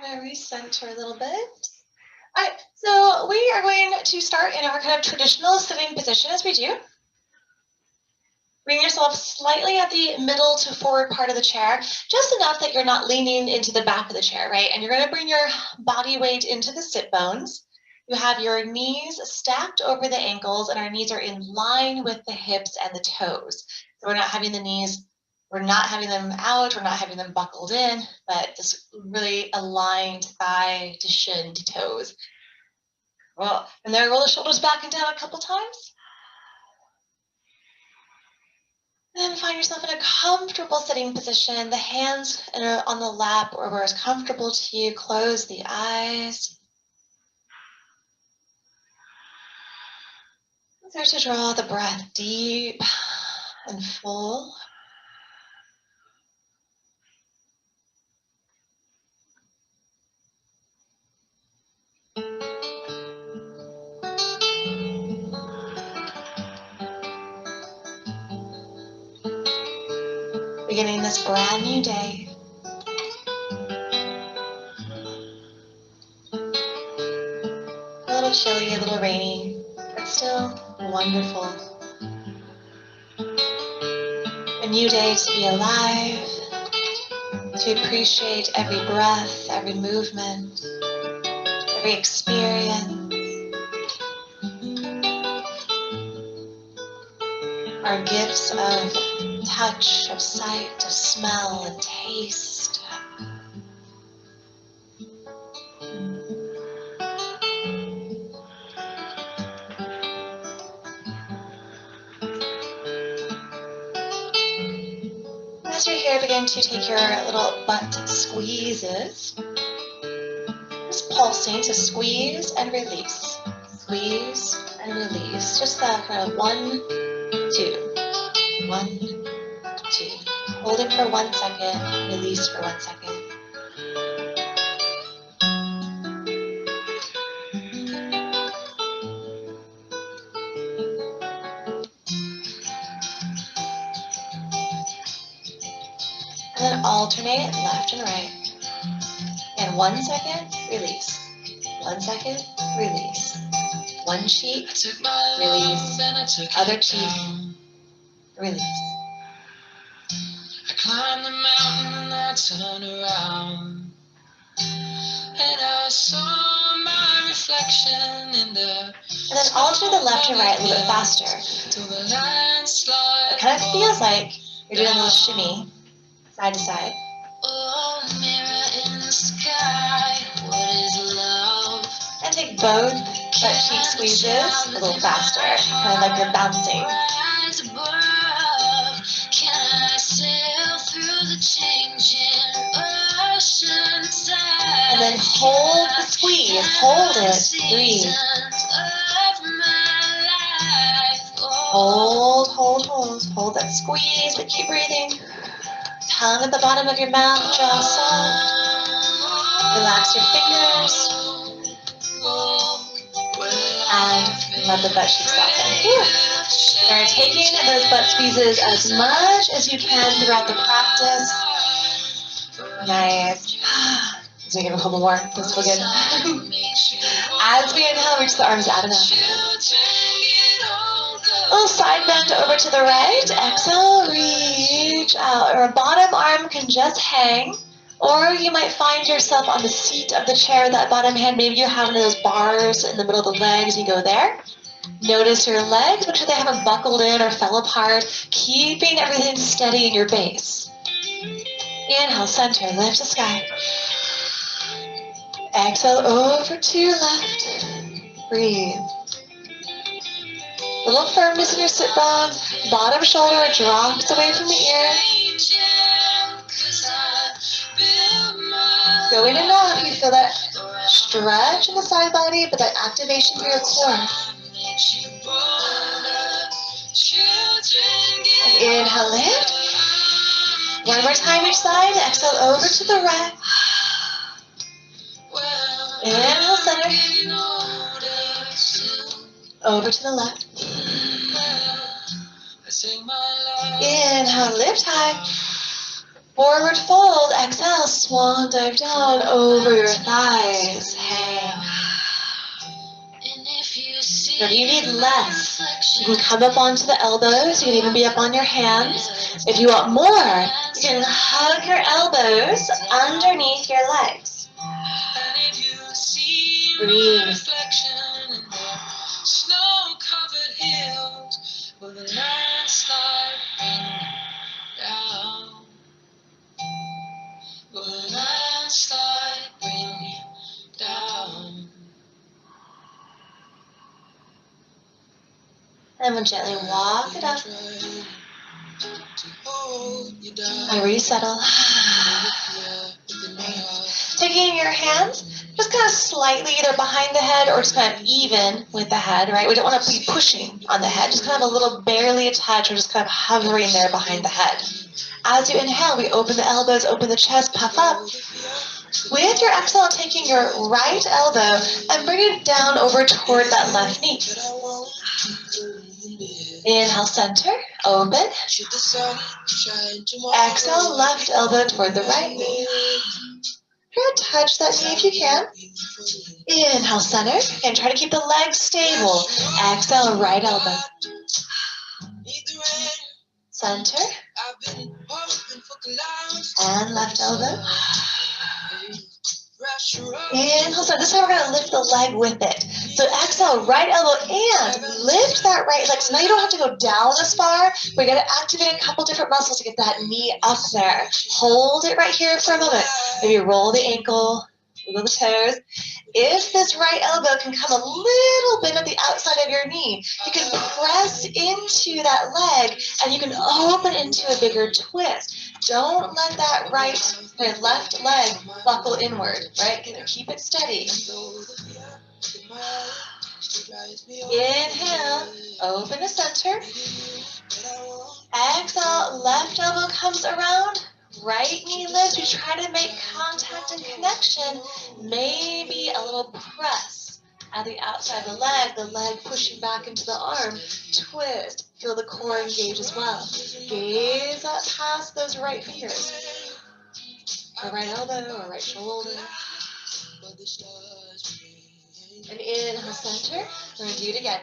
going to recenter a little bit. All right, so we are going to start in our kind of traditional sitting position as we do. Bring yourself slightly at the middle to forward part of the chair, just enough that you're not leaning into the back of the chair, right? And you're going to bring your body weight into the sit bones. You have your knees stacked over the ankles, and our knees are in line with the hips and the toes. So we're not having the knees, we're not having them out, we're not having them buckled in, but just really aligned thigh to shin to toes. Well, and then roll the shoulders back and down a couple times. And then find yourself in a comfortable sitting position. The hands on the lap or where it's comfortable to you. Close the eyes. Start to draw the breath deep and full. Beginning this brand new day. A little chilly, a little rainy, but still wonderful. A new day to be alive, to appreciate every breath, every movement, every experience. Our gifts of touch, of sight, of smell, and taste. As you're here, begin to take your little butt squeezes. Just pulsing, so squeeze and release. Squeeze and release. Just that kind of 1, 2, 1, 2. Holding for 1 second, release for 1 second. And then alternate left and right. And 1 second, release. 1 second, release. One cheek, release. Other cheek, release. I climbed the mountain and I turned around, and I saw my reflection in the. And then alter the left and right a little bit faster. It kind of feels like you're doing a little shimmy, side to side. Oh, mirror in the sky, what is love? And take both butt cheek squeezes a little faster, kind of like you're bouncing. And then hold the squeeze, hold it, breathe. Hold, hold, hold, hold that squeeze, but keep breathing. Tongue at the bottom of your mouth, jaw soft. Relax your fingers. And let the butt cheeks soften. You're taking those butt squeezes as much as you can throughout the practice. Nice. Let's make it a couple more. This will good. As we inhale, reach the arms out and up. A little side bend over to the right. Exhale, reach out. Or a bottom arm can just hang. Or you might find yourself on the seat of the chair, that bottom hand. Maybe you have one of those bars in the middle of the legs. You go there. Notice your legs. Make sure they haven't buckled in or fell apart. Keeping everything steady in your base. Inhale, center, lift the sky. Exhale, over to your left. Breathe. A little firmness in your sit bones. Bottom shoulder drops away from the ear. Go in and out. You feel that stretch in the side body, but that activation through your core. And inhale, lift. One more time each side. Exhale, over to the right. Inhale, center. Over to the left. Inhale, lift high. Forward fold, exhale, swan dive down over your thighs. Hey. If you need less, you can come up onto the elbows. You can even be up on your hands. If you want more, you can hug your elbows underneath your legs. Breathe. And we'll gently walk it up and resettle. Taking your hands, just kind of slightly either behind the head or just kind of even with the head, right? We don't want to be pushing on the head, just kind of a little barely a touch or just kind of hovering there behind the head. As you inhale, we open the elbows, open the chest, puff up. With your exhale, taking your right elbow and bring it down over toward that left knee. Inhale, center, open. Exhale, left elbow toward the right knee. Try to touch that knee if you can. Inhale, center, and try to keep the legs stable. Exhale, right elbow. Center. And left elbow. Inhale, so this time we're going to lift the leg with it. So exhale, right elbow, and lift that right leg. So now you don't have to go down as far. We're going to activate a couple different muscles to get that knee up there. Hold it right here for a moment. Maybe roll the ankle, wiggle the toes. If this right elbow can come a little bit of the outside of your knee, you can press into that leg and you can open into a bigger twist. Don't let that left leg buckle inward, right? Keep it steady. Inhale, open to center. Exhale, left elbow comes around. Right knee lifts. You try to make contact and connection. Maybe a little press at the outside of the leg pushing back into the arm. Twist. Feel the core engage as well. Gaze up past those right fingers. Or right elbow or right shoulder. And inhale, center. We're going to do it again.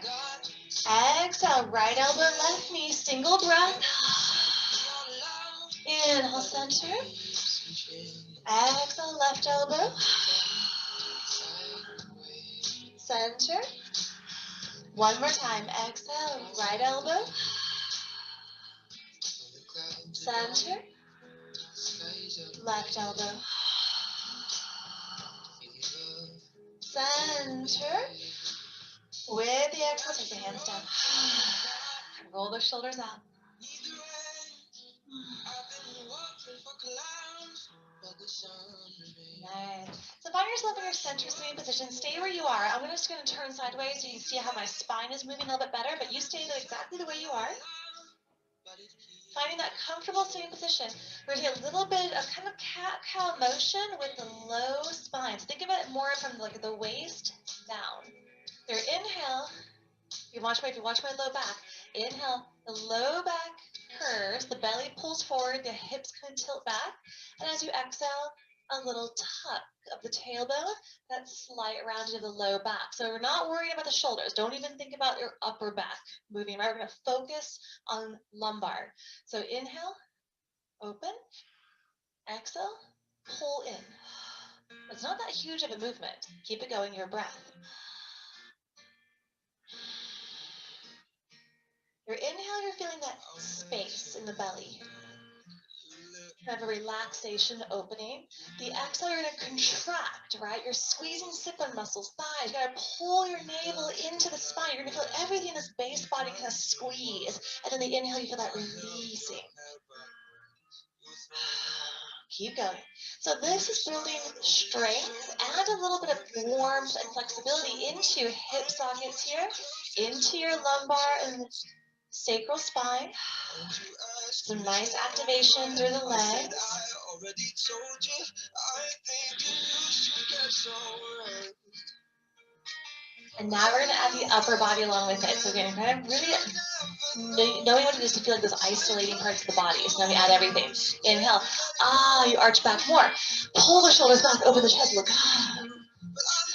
Exhale, right elbow, left knee, single breath. Inhale, center. Exhale, left elbow. Center. One more time. Exhale, right elbow. Center. Left elbow. Center. With the exhale, take the hands down. Roll the shoulders out. Nice. So find yourself in your center sitting position. Stay where you are. I'm just going to turn sideways so you can see how my spine is moving a little bit better, but you stay exactly the way you are. Finding that comfortable sitting position. We're going to get a little bit of kind of cat-cow motion with the low spine. So think of it more from like the waist down. Your inhale. If you watch my low back. Inhale, the low back curves, the belly pulls forward, the hips kind of tilt back. And as you exhale, a little tuck of the tailbone, that slight rounded of the low back. So we're not worried about the shoulders. Don't even think about your upper back moving, right? We're going to focus on lumbar. So inhale, open, exhale, pull in. It's not that huge of a movement. Keep it going, your breath. Your inhale, you're feeling that space in the belly. Kind of a relaxation opening. The exhale, you're going to contract, right? You're squeezing sit-bone muscles, thighs. You're going to pull your navel into the spine. You're going to feel everything in this base body kind of squeeze. And then the inhale, you feel that releasing. Keep going. So this is building strength and a little bit of warmth and flexibility into your hip sockets here, into your lumbar and sacral spine. Some nice activation through the legs. And now we're going to add the upper body along with it. So we're going to kind of really knowing what it is to feel like those isolating parts of the body. So now we add everything. Inhale. Ah, you arch back more. Pull the shoulders back, open the chest, look.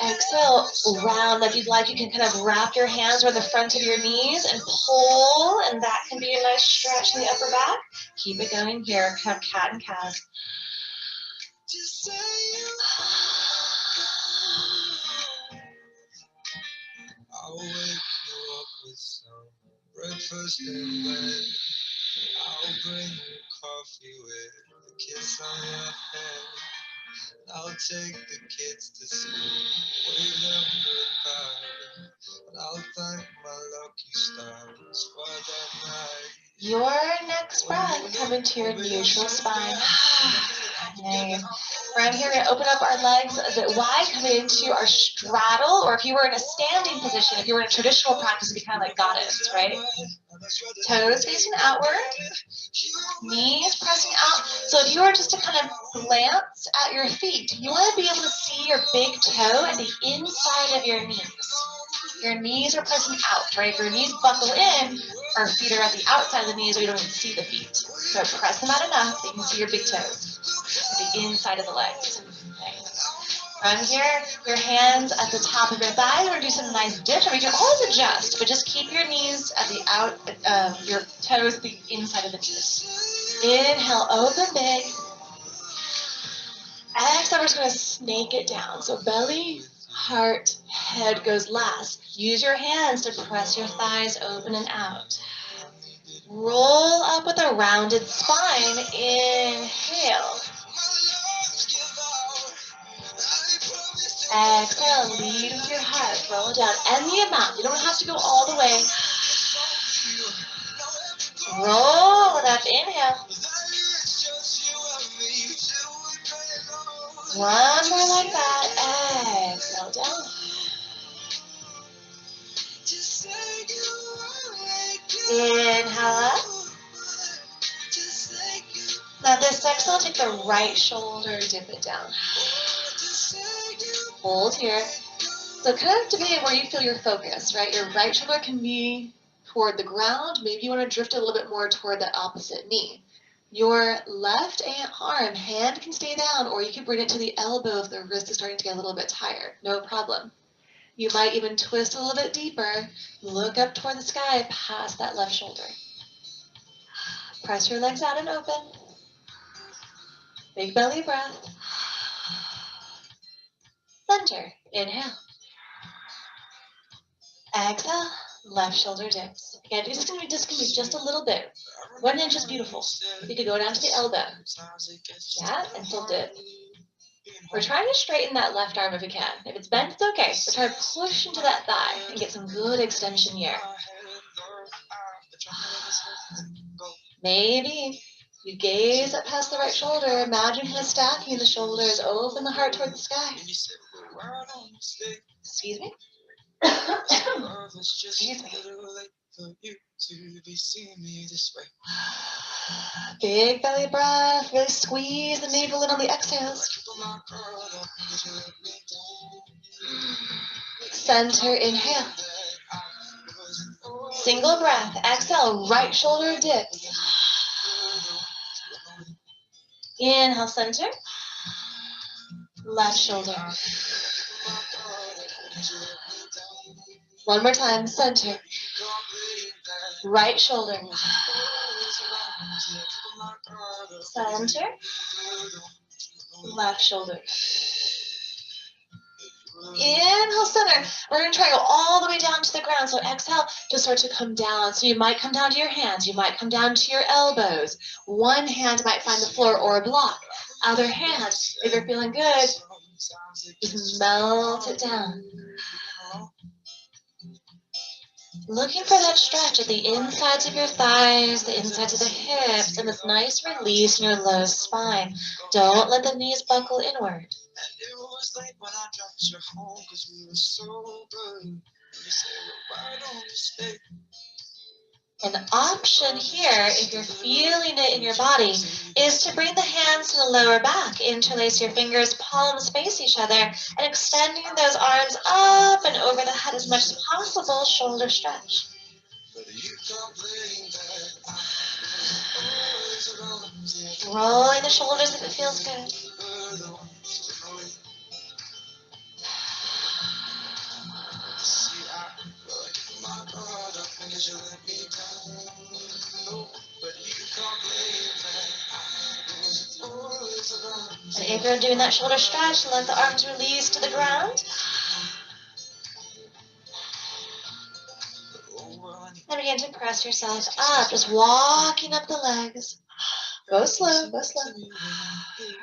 Exhale, round. If you'd like, you can kind of wrap your hands around the front of your knees and pull, and that can be a nice stretch in the upper back. Keep it going here. Kind of cat and cows. I'll wake you up with some breakfast in bed. I'll bring you coffee with a kiss on your head. I'll take the kids to school, wave them goodbye. And I'll thank my lucky stars for that night. Your next breath, come into your neutral spine. Nice. From here, we're going to open up our legs a bit wide, coming into our straddle, or if you were in a standing position, if you were in a traditional practice, it'd be kind of like goddess, right? Toes facing outward, knees pressing out. So if you were just to kind of glance at your feet, you want to be able to see your big toe at the inside of your knees. Your knees are pressing out, right? If your knees buckle in, our feet are at the outside of the knees, we don't even see the feet. So press them out enough that you can see your big toes at the inside of the legs. Okay. From here, your hands at the top of your thighs. We're going to do some nice dips, or we can always adjust, but just keep your knees at the your toes at the inside of the knees. Inhale, open big. Exhale, we're just going to snake it down. So belly, heart, head goes last. Use your hands to press your thighs open and out. Roll up with a rounded spine. Inhale. Exhale, lead with your heart. Roll it down. Any amount. You don't have to go all the way. Roll it up. Inhale. One more like that. Exhale down. Inhale up. Now this next one, take the right shoulder, dip it down. Hold here. So kind of depending on where you feel your focus, right? Your right shoulder can be toward the ground. Maybe you want to drift a little bit more toward the opposite knee. Your left arm, hand can stay down, or you can bring it to the elbow if the wrist is starting to get a little bit tired. No problem. You might even twist a little bit deeper. Look up toward the sky past that left shoulder. Press your legs out and open. Big belly breath. Center. Inhale. Exhale. Left shoulder dips. Again, this is going to be just a little bit. 1 inch is beautiful. You could go down to the elbow. Yeah, and still dip. We're trying to straighten that left arm if we can. If it's bent, it's okay. We're trying to push into that thigh and get some good extension here. Maybe you gaze up past the right shoulder. Imagine kind of stacking the shoulders. Open the heart toward the sky. Excuse me. Excuse me. Big belly breath. Really squeeze the navel in on the exhales. Center. Inhale. Single breath. Exhale. Right shoulder dips. Inhale. Center. Left shoulder. One more time. Center. Right shoulder. Center. Left shoulder. Inhale, center. We're going to try to go all the way down to the ground. So exhale to start to come down. So you might come down to your hands. You might come down to your elbows. One hand might find the floor or a block. Other hand, if you're feeling good, just melt it down. Looking for that stretch at the insides of your thighs, the insides of the hips, and this nice release in your low spine. Don't let the knees buckle inward. It was late when I dropped you home because we were so good. You said, why don't you stay? An option here, if you're feeling it in your body, is to bring the hands to the lower back. Interlace your fingers, palms face each other, and extending those arms up and over the head as much as possible, shoulder stretch. Rolling the shoulders if it feels good. And if you're doing that shoulder stretch, let the arms release to the ground. And begin to press yourself up, just walking up the legs. Go slow, go slow.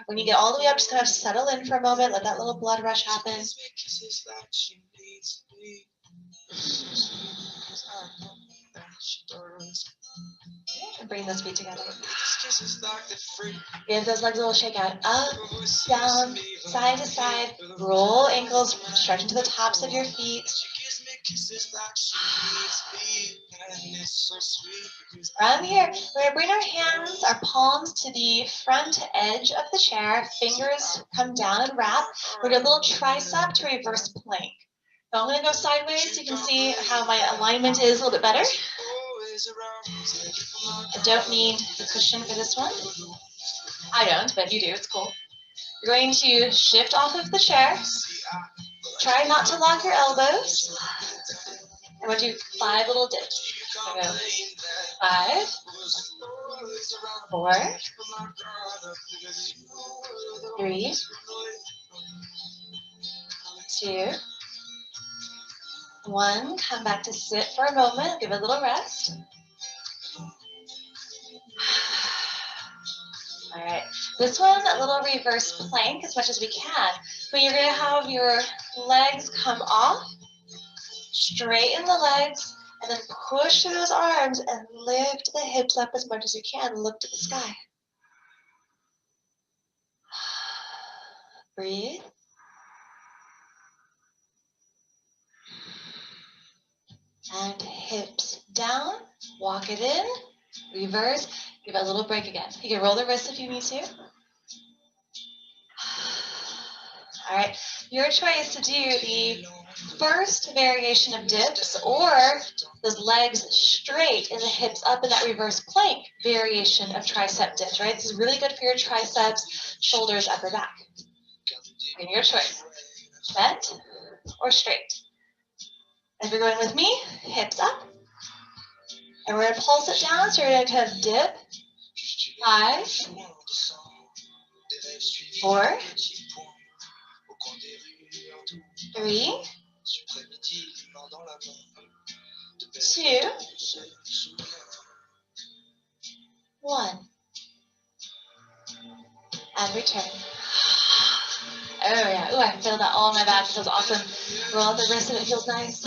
When you get all the way up, just kind of settle in for a moment. Let that little blood rush happen. And bring those feet together. Give those legs a little shake out. Up, down, side to side. Roll ankles, stretch into the tops of your feet. From here, we're going to bring our hands, our palms to the front edge of the chair. Fingers come down and wrap. We're going to do a little tricep to reverse plank. So I'm going to go sideways so you can see how my alignment is a little bit better. I don't need the cushion for this one. I don't, but you do. It's cool. You're going to shift off of the chair. Try not to lock your elbows. And we'll do 5 little dips. So go 5, 4, 3, 2, 1. Come back to sit for a moment. Give it a little rest. All right. This one, a little reverse plank as much as we can. But you're going to have your legs come off, straighten the legs, and then push through those arms and lift the hips up as much as you can. Look to the sky. Breathe. And hips down. Walk it in. Reverse. Give it a little break again. You can roll the wrists if you need to. All right. Your choice to do the first variation of dips or those legs straight and the hips up in that reverse plank variation of tricep dips, right? This is really good for your triceps, shoulders, upper back. And your choice, bent or straight. If you're going with me, hips up. And we're going to pulse it down, so we're going to kind of dip. 5, 4, 3, 2, 1. And return. Oh yeah, ooh, I can feel that all in my back. It feels awesome. Roll out the wrist and it feels nice.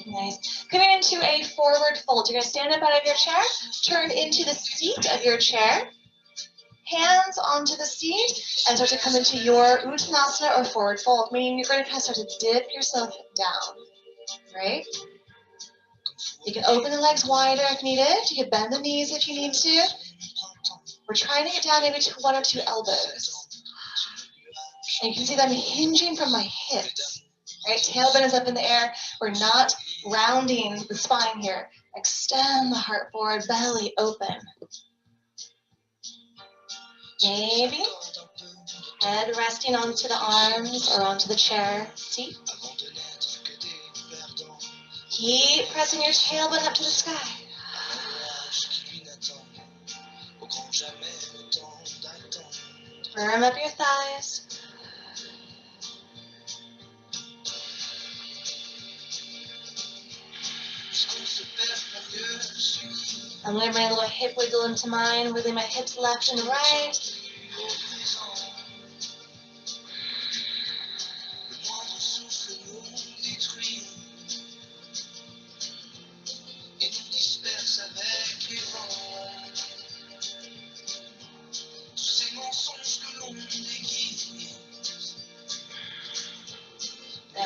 Nice. Coming into a forward fold. You're going to stand up out of your chair, turn into the seat of your chair, hands onto the seat, and start to come into your Uttanasana or forward fold, meaning you're going to kind of start to dip yourself down, right? You can open the legs wider if needed. You can bend the knees if you need to. We're trying to get down maybe to 1 or 2 elbows. And you can see that I'm hinging from my hips, right? Tailbone is up in the air. We're not rounding the spine here. Extend the heart forward, belly open. Maybe head resting onto the arms or onto the chair seat. Keep pressing your tailbone up to the sky. Firm up your thighs. I'm going to bring a little hip wiggle into mine, wiggling my hips left and right.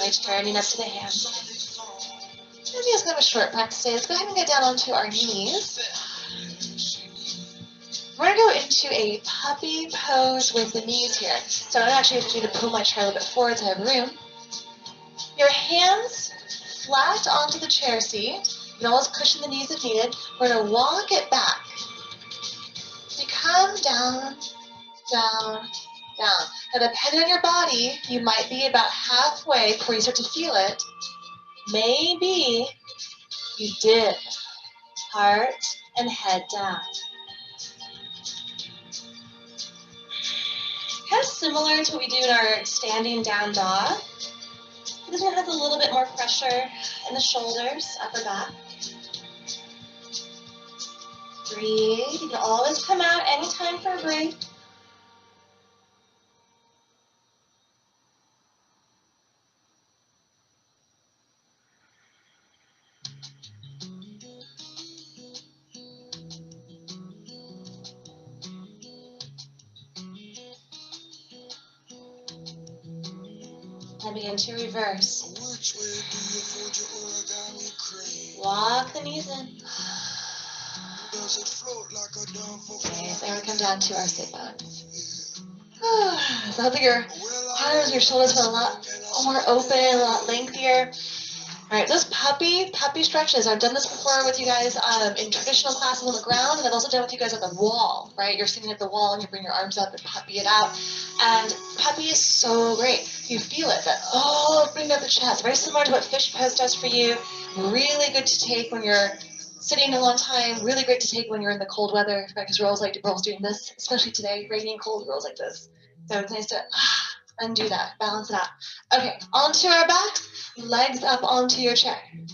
Gently turning up to the hands. Maybe it's kind of a short practice today. Let's go ahead and get down onto our knees. We're going to go into a puppy pose with the knees here. So I'm actually going to pull my chair a little bit forward so I have room. Your hands flat onto the chair seat. You can always cushion the knees if needed. We're going to walk it back. So you come down, down, down. Now depending on your body, you might be about halfway before you start to feel it. Maybe you dip, heart and head down. Kind of similar to what we do in our standing down dog. This one has a little bit more pressure in the shoulders, upper back. Breathe. You can always come out anytime for a break. And begin to reverse. Walk the knees in. Okay, so now we come down to our sit bones. So I think your arms, your shoulders feel a lot more open, a lot lengthier. All right, those puppy stretches. I've done this before with you guys in traditional classes on the ground, and I've also done it with you guys on the wall, right? You're sitting at the wall and you bring your arms up and puppy it out. And puppy is so great. You feel it, that, oh, bring up the chest. Very similar to what fish pose does for you. Really good to take when you're sitting a long time. Really great to take when you're in the cold weather, right? Because we're always doing this, especially today, rainy and cold, we're always like this. So it's nice to undo that, balance it out. Okay, onto our backs. Legs up onto your chair. Okay.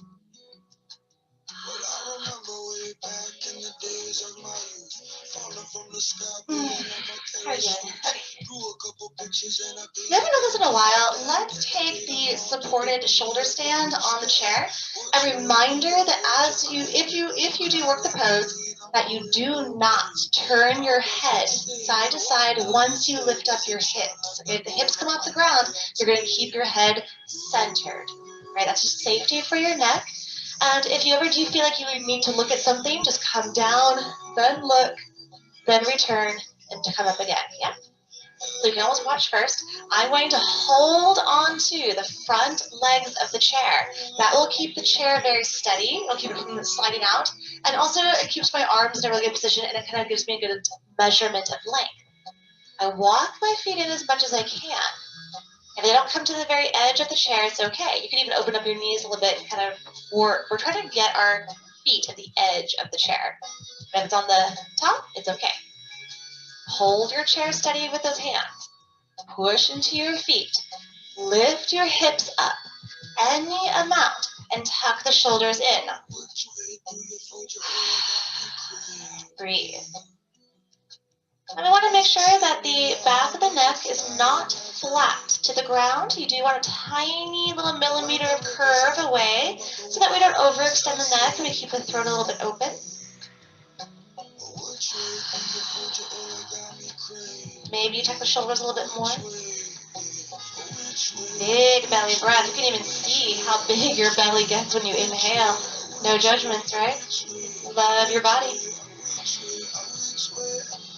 You haven't done this in a while. Let's take the supported shoulder stand on the chair. A reminder that if you do work the pose, that you do not turn your head side to side once you lift up your hips. Okay, if the hips come off the ground, you're going to keep your head centered. Right, that's just safety for your neck. And if you ever do feel like you need to look at something, just come down, then look, then return, and to come up again. Yeah. So you can always watch first. I'm going to hold on to the front legs of the chair. That will keep the chair very steady. It'll keep it from sliding out. And also it keeps my arms in a really good position, and it kind of gives me a good measurement of length. I walk my feet in as much as I can. If they don't come to the very edge of the chair, it's okay. You can even open up your knees a little bit and kind of work. We're trying to get our feet at the edge of the chair. If it's on the top, it's okay. Hold your chair steady with those hands. Push into your feet. Lift your hips up any amount and tuck the shoulders in. Breathe. And we want to make sure that the back of the neck is not flat to the ground. You do want a tiny little millimeter of curve away so that we don't overextend the neck and we keep the throat a little bit open. Maybe you tuck the shoulders a little bit more. Big belly breath. You can even see how big your belly gets when you inhale. No judgments, right? Love your body.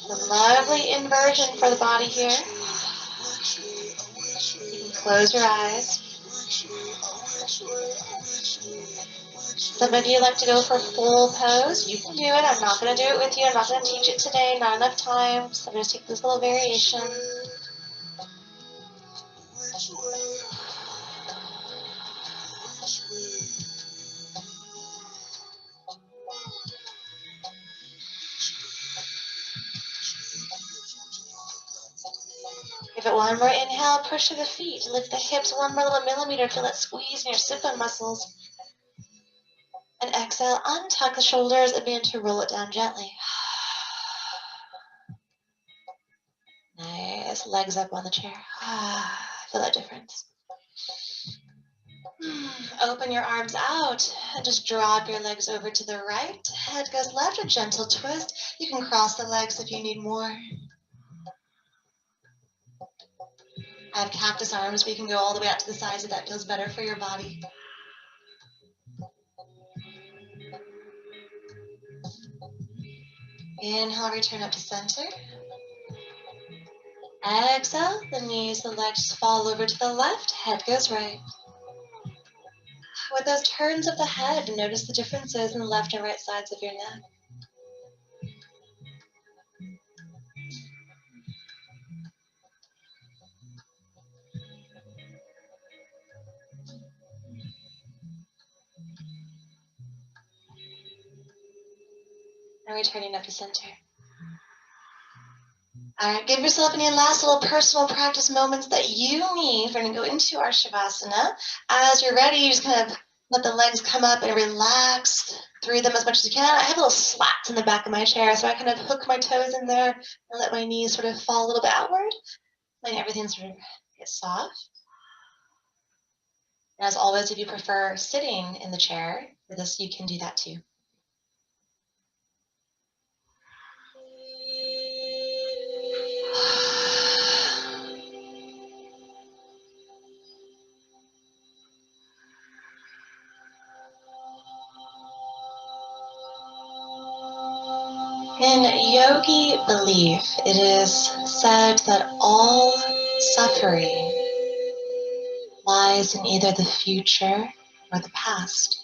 A lovely inversion for the body here. You can close your eyes. Some of you like to go for full pose. You can do it. I'm not going to do it with you. I'm not going to teach it today. Not enough time. So I'm going to take this little variation. Give it one more inhale, push to the feet. Lift the hips one more little millimeter. Feel that squeeze in your sit-bone muscles. And exhale, untuck the shoulders and begin to roll it down gently. Nice. Legs up on the chair. Feel that difference. Open your arms out and just drop your legs over to the right. Head goes left, a gentle twist. You can cross the legs if you need more. I have cactus arms, but you can go all the way out to the sides if that feels better for your body. Inhale, return up to center. Exhale, the knees, the legs fall over to the left, head goes right. With those turns of the head, notice the differences in the left and right sides of your neck. And returning up to center. All right, give yourself any last little personal practice moments that you need. We're going to go into our Shavasana. As you're ready, you just kind of let the legs come up and relax through them as much as you can. I have little slats in the back of my chair, so I kind of hook my toes in there and let my knees sort of fall a little bit outward, letting everything sort of get soft. And as always, if you prefer sitting in the chair for this, you can do that too. In yogi belief, it is said that all suffering lies in either the future or the past.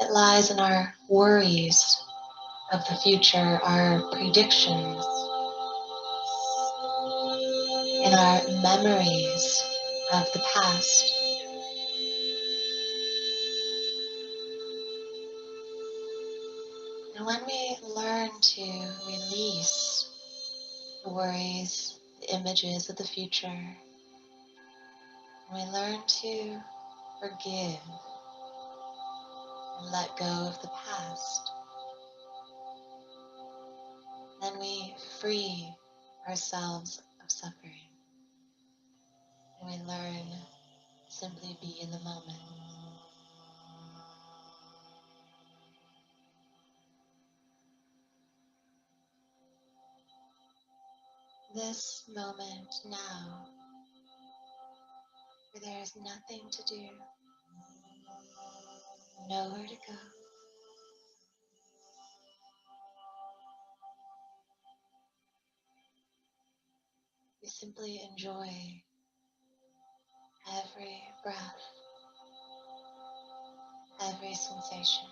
It lies in our worries of the future, our predictions, in our memories of the past. And when we learn to release the worries, the images of the future, when we learn to forgive and let go of the past, then we free ourselves of suffering. And we learn to simply be in the moment. This moment now, where there is nothing to do, nowhere to go. We simply enjoy every breath, every sensation.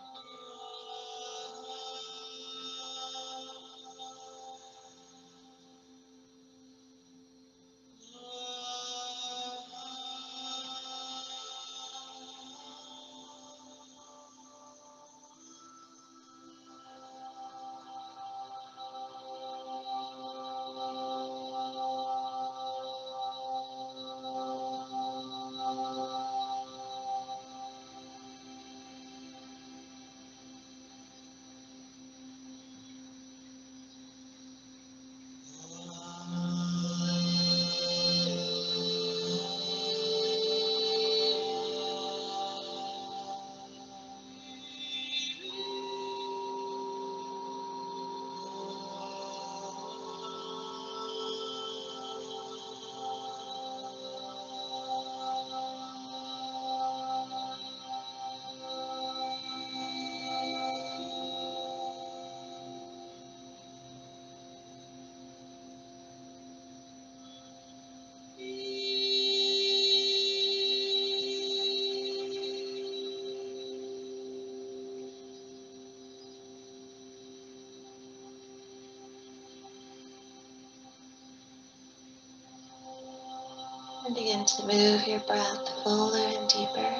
And begin to move your breath fuller and deeper.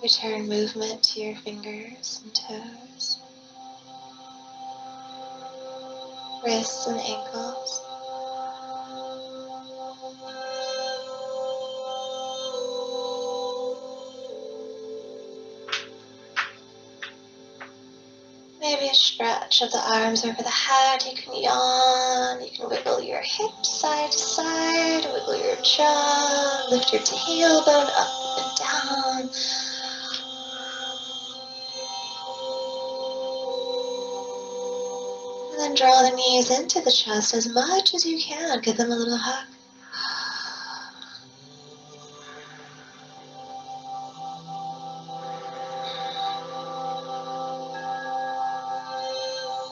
Return movement to your fingers and toes, wrists and ankles. Maybe stretch of the arms over the head. You can yawn. You can wiggle your hips side to side. Wiggle your jaw. Lift your tailbone up and down. And then draw the knees into the chest as much as you can. Give them a little hug.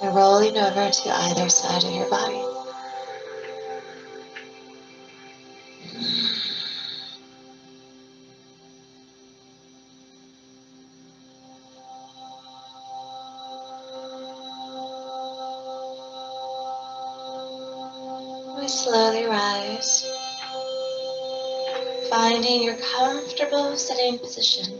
And rolling over to either side of your body. We slowly rise, finding your comfortable sitting position.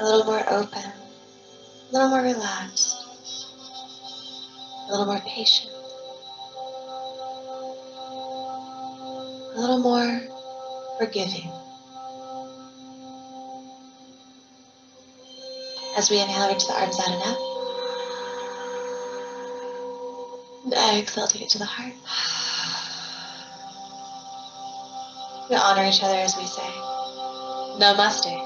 A little more open, a little more relaxed, a little more patient, a little more forgiving. As we inhale, reach the arms out and out. And exhale, take it to the heart. We honor each other as we say, Namaste.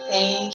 Thank you.